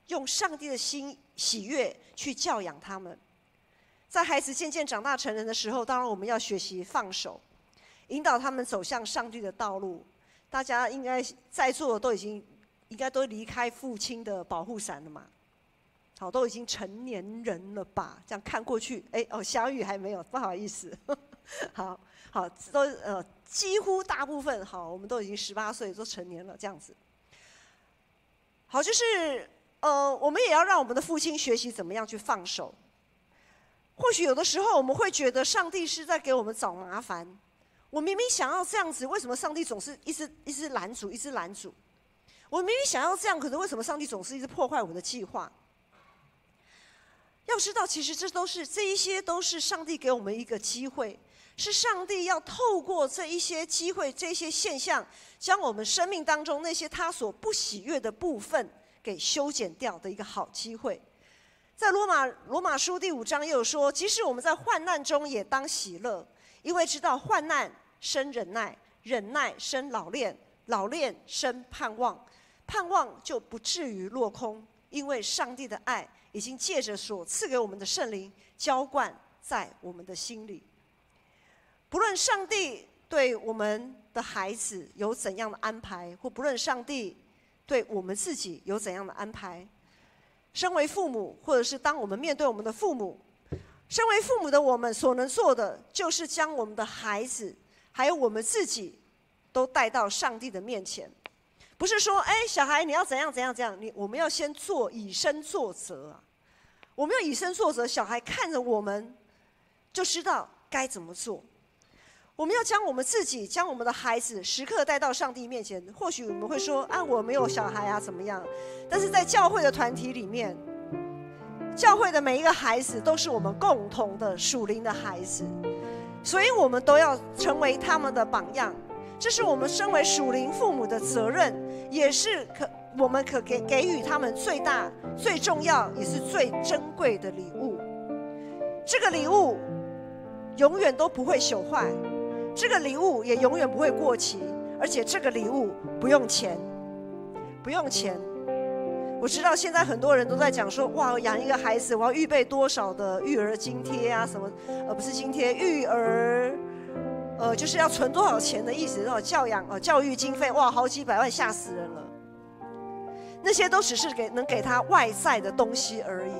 用上帝的喜悦去教养他们。在孩子渐渐长大成人的时候，当然我们要学习放手，引导他们走向上帝的道路。大家应该在座的应该都离开父亲的保护伞了嘛？好，都已经成年人了吧？这样看过去，小雨还没有，不好意思。好，都几乎大部分好，我们都已经18岁，都成年了，这样子。好，就是我们也要让我们的父亲学习怎么样去放手。或许有的时候我们会觉得上帝是在给我们找麻烦，我明明想要这样子，为什么上帝总是一直拦阻，一直拦阻？我明明想要这样，可是为什么上帝总是一直破坏我的计划？要知道，其实这一些都是上帝给我们一个机会，是上帝要透过这一些机会、这些现象，将我们生命当中那些他所不喜悦的部分给修剪掉的一个好机会。在罗马书第5章也有说，即使我们在患难中也当喜乐，因为知道患难生忍耐，忍耐生老练，老练生盼望，盼望就不至于落空，因为上帝的爱已经借着所赐给我们的圣灵浇灌在我们的心里。不论上帝对我们的孩子有怎样的安排，或不论上帝对我们自己有怎样的安排，身为父母，或者是当我们面对我们的父母，身为父母的我们所能做的，就是将我们的孩子，还有我们自己，都带到上帝的面前。不是说，小孩你要怎样怎样怎样，我们要先以身作则啊！我们要以身作则，小孩看着我们，就知道该怎么做。我们要将我们自己、将我们的孩子时刻带到上帝面前。或许我们会说，我没有小孩啊，怎么样？但是在教会的团体里面，教会的每一个孩子都是我们共同的属灵的孩子，所以我们都要成为他们的榜样。这是我们身为属灵父母的责任，也是我们可给予他们最大、最重要，也是最珍贵的礼物。这个礼物永远都不会朽坏，这个礼物也永远不会过期，而且这个礼物不用钱，不用钱。我知道现在很多人都在讲说，哇，养一个孩子，我要预备多少的育儿津贴啊，什么不是津贴，育儿。就是要存多少钱的意思，教育经费，哇，好几百万，吓死人了。那些都只是能给他外在的东西而已，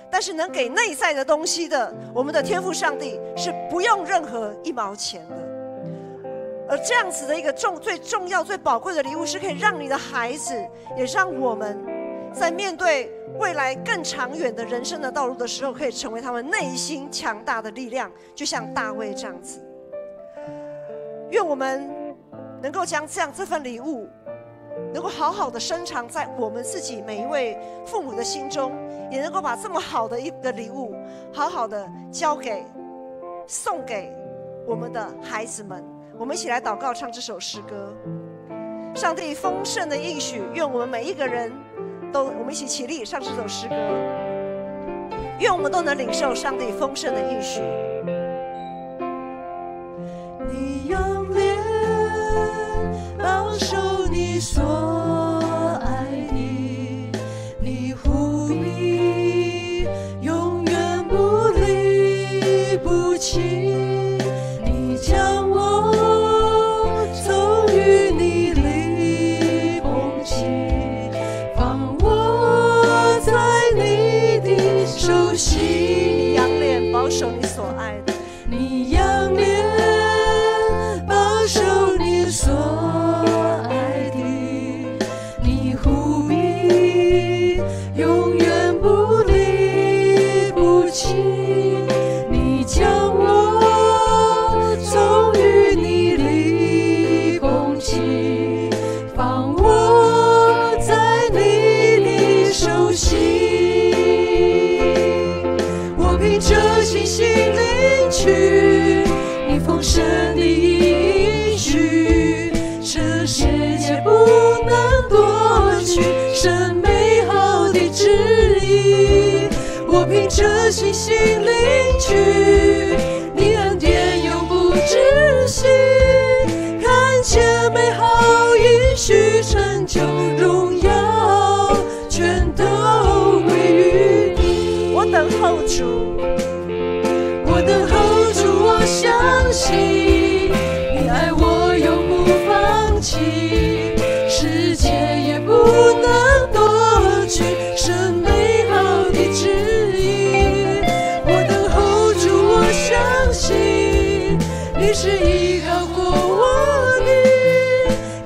但是能给内在的东西的，我们的天父上帝是不用任何1毛钱的。而这样子的一个最重要、最宝贵的礼物，是可以让你的孩子，也让我们在面对未来更长远的人生的道路的时候，可以成为他们内心强大的力量，就像大卫这样子。愿我们能够将这份礼物，能够好好的深藏在我们自己每一位父母的心中，也能够把这么好的一个礼物，好好的送给我们的孩子们。我们一起来祷告，唱这首诗歌。上帝丰盛的应许，愿我们每一个人我们一起起立唱这首诗歌。愿我们都能领受上帝丰盛的应许。你仰脸保守你所爱的，你护庇永远不离不弃，你将我从与你里捧起，放我在你的手心。你仰脸保守你所爱的，你仰脸守你所爱的，你护庇永远不离不弃，你将我从与你里捧起，放我在你的手心。我凭着信心领取你丰盛的应许，这世界不能夺取神美好的旨意。我凭着信心领取你恩典永不止息，看见美好应许成就，荣耀全都归于你。我等候主，我等候主，我相信你爱我永不放弃，世界也不能夺取神美好的旨意。我等候主，我相信你是依靠过我的，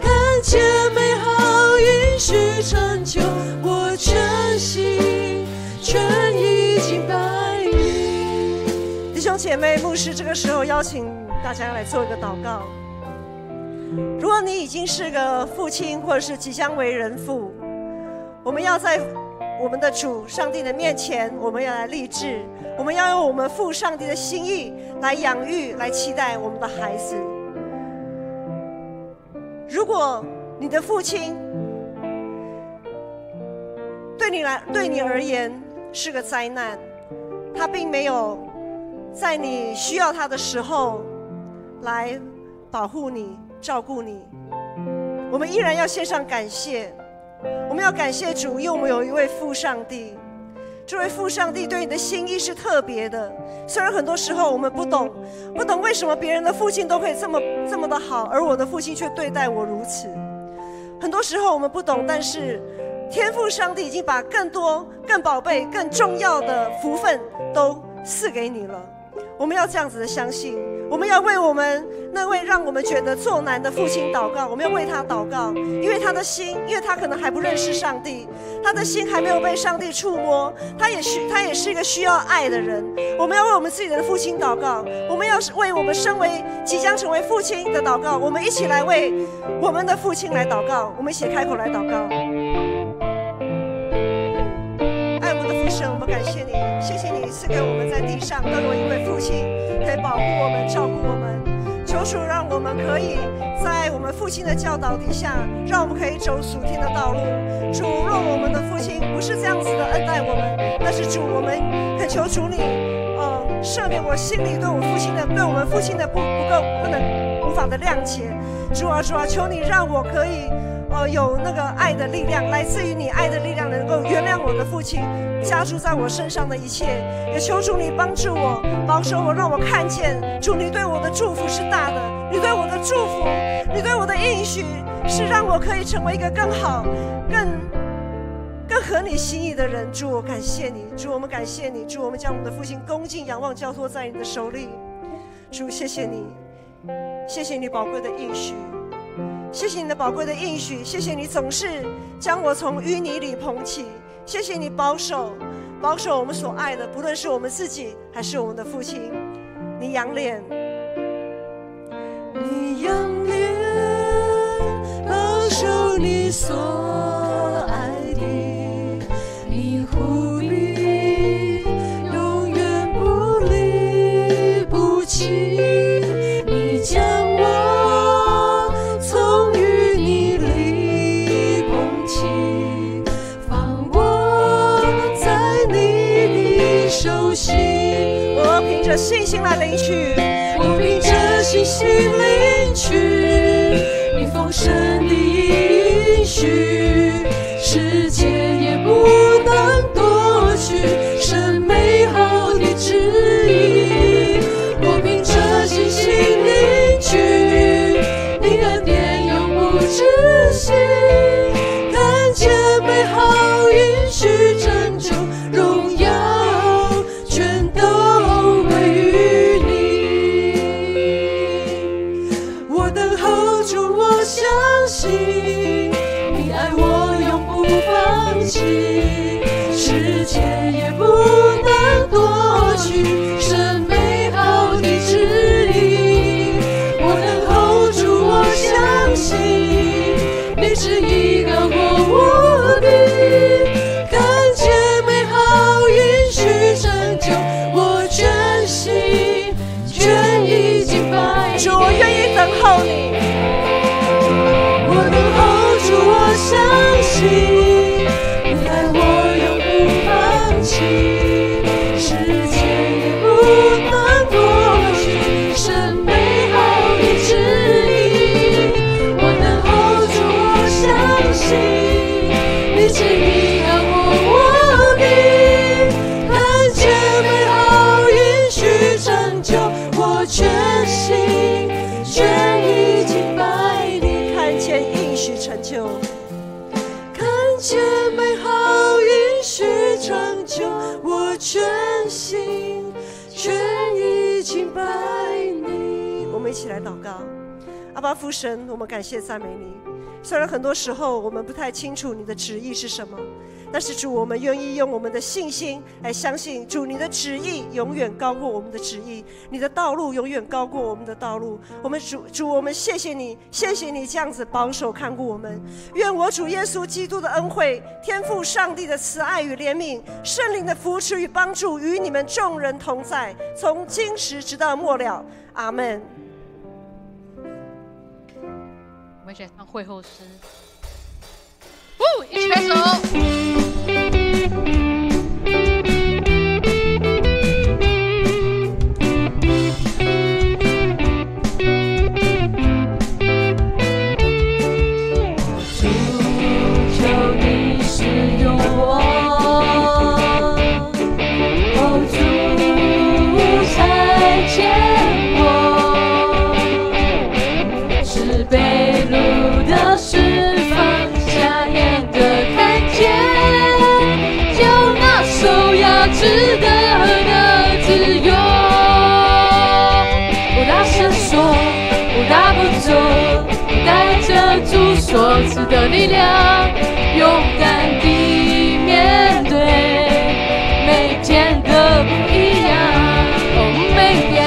看见美好应许成就，我全心全意敬拜你。弟兄姐妹，牧师这个时候邀请大家来做一个祷告。如果你已经是个父亲，或者是即将为人父，我们要在我们的主上帝的面前，我们要来立志，我们要用我们父上帝的心意来养育、来期待我们的孩子。如果你的父亲对你而言是个灾难，他并没有在你需要他的时候来保护你、照顾你，我们依然要献上感谢。我们要感谢主，因为我们有一位父上帝。这位父上帝对你的心意是特别的，虽然很多时候我们不懂为什么别人的父亲都可以这么的好，而我的父亲却对待我如此。很多时候我们不懂，但是天父上帝已经把更多、更宝贝、更重要的福分都赐给你了。我们要这样子的相信，我们要为我们那位让我们觉得作难的父亲祷告，我们要为他祷告，因为他的心，因为他可能还不认识上帝，他的心还没有被上帝触摸，他也是一个需要爱的人。我们要为我们自己的父亲祷告，我们要为我们身为即将成为父亲的祷告，我们一起来为我们的父亲来祷告，我们一起开口来祷告。爱我们的父神，我们感谢你，谢谢你赐给我们在地上都有一位父亲可以保护我们、照顾我们。求主让我们可以在我们父亲的教导底下，让我们可以走属天的道路。主，若我们的父亲不是这样子的恩待我们，但是主，我们恳求主你，赦免我心里对我们父亲的不能无法的谅解。主啊，求你让我可以。有那个爱的力量，来自于你爱的力量，能够原谅我的父亲加诸在我身上的一切。也求主你帮助我，保守我，让我看见主你对我的祝福是大的，你对我的祝福，你对我的应许是让我可以成为一个更好、更合你心意的人。主，我感谢你，主，我们感谢你，主，我们将我们的父亲恭敬仰望交托在你的手里。主，谢谢你，谢谢你宝贵的应许。谢谢你的宝贵的应许，谢谢你总是将我从淤泥里捧起，谢谢你保守我们所爱的，不论是我们自己还是我们的父亲。你仰脸，你仰脸保守你所爱的，你护庇永远不离不弃，你将我我凭着信心来领取，我凭着信心领取你丰盛的应许，世界也不能夺取神美好的旨意。我凭着信心领取你恩典永不止息，看见美好应许拯救荣耀你爱我永不放弃，世界也不能夺取神美好的旨意。我能 hold 住，我相信你旨意高过我的，看见美好应许拯救，我全心全意敬拜你。主，我愿意等候你。我相信你爱我永不放弃，世界也不能夺取神美好的旨意。我能 hold 住，我相信你旨意高过我的，看见美好应许拯救，我全心全意敬拜你，看见应许成就。见美好应许拯救，我全心全意敬拜你。我们一起来祷告。阿爸父神，我们感谢赞美你。虽然很多时候我们不太清楚你的旨意是什么，但是主，我们愿意用我们的信心来相信主，你的旨意永远高过我们的旨意，你的道路永远高过我们的道路。我们主，我们谢谢你，谢谢你这样子保守看顾我们。愿我主耶稣基督的恩惠、天父上帝的慈爱与怜悯、圣灵的扶持与帮助与你们众人同在，从今时直到末了。阿们。我们一起来唱会后诗，一起拍手。是被掳的释放，瞎眼的看见。所赐的力量，勇敢地面对每天的不一样。每天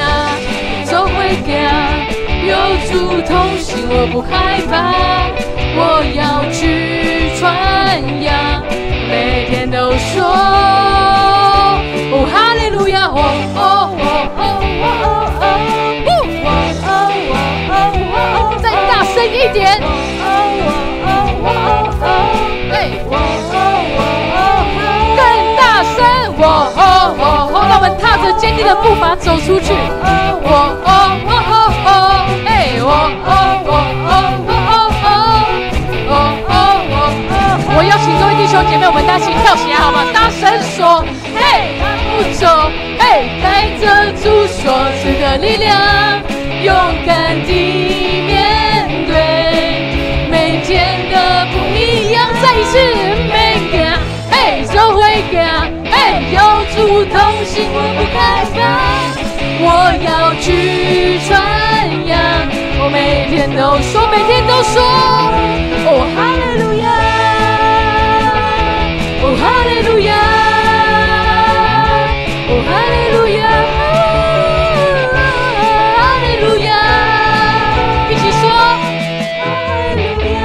走回家，有主同行，我不害怕，我要去传扬，每天都说哦哈利路亚，哦哦哦哦哦哦，再大声一点，更大声，让我们踏着坚定的步伐走出去，我邀请各位弟兄姐妹，我们大家一起跳起来好吗？大声说，嘿，不走，嘿，带着主所赐的力量，勇敢地面对每天的不一样。再一次，每天，嘿，走回家，嘿，有主同行，我不害怕，我要去传扬，我每天都说，每天都说，哦，哈利路亚。哦哈利路亚，哦哈利路亚，哈利路亚，一起说，哈利路亚。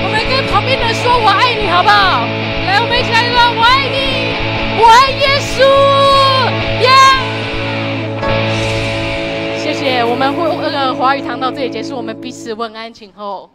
我们跟旁边的人说我爱你，好不好？来，我们一起来说我爱你，我爱耶稣，谢谢，我们华语堂到这里结束，我们彼此问安，请后。